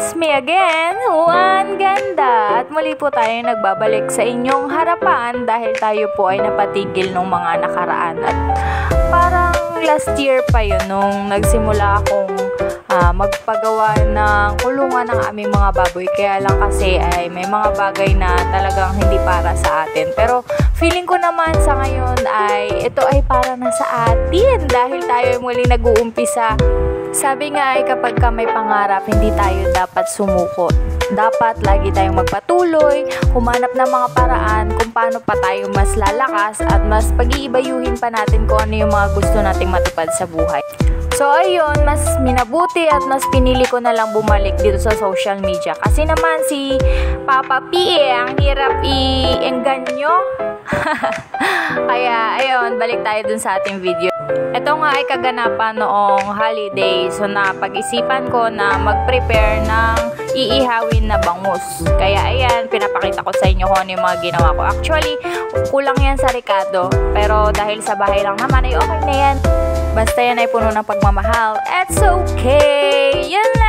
It's me again, Juan Ganda. At muli po tayo nagbabalik sa inyong harapan dahil tayo po ay napatigil ng mga nakaraan. At parang last year pa yun nung nagsimula akong magpagawa ng kulungan ng aming mga baboy. Kaya lang kasi ay may mga bagay na talagang hindi para sa atin. Pero feeling ko naman sa ngayon ay ito ay para na sa atin dahil tayo ay muling nag-uumpisa. Sabi nga ay kapag ka may pangarap, hindi tayo dapat sumuko. Dapat lagi tayong magpatuloy, humanap ng mga paraan kung paano pa tayo mas lalakas at mas pag-iibayuhin pa natin kung ano yung mga gusto nating matupad sa buhay. So ayun, mas minabuti at mas pinili ko na lang bumalik dito sa social media. Kasi naman si Papa P ang hirap i-engganyo. Kaya ayun, balik tayo dun sa ating video. Ito nga ay kaganapan noong holiday. So napag-isipan ko na mag-prepare ng iihawin na bangus. Kaya ayan, pinapakita ko sa inyo kung ano yung mga ginawa ko. Actually, kulang yan sa Ricardo. Pero dahil sa bahay lang naman ay okay na yan. Basta yan ay puno ng pagmamahal. It's okay! Yun lang!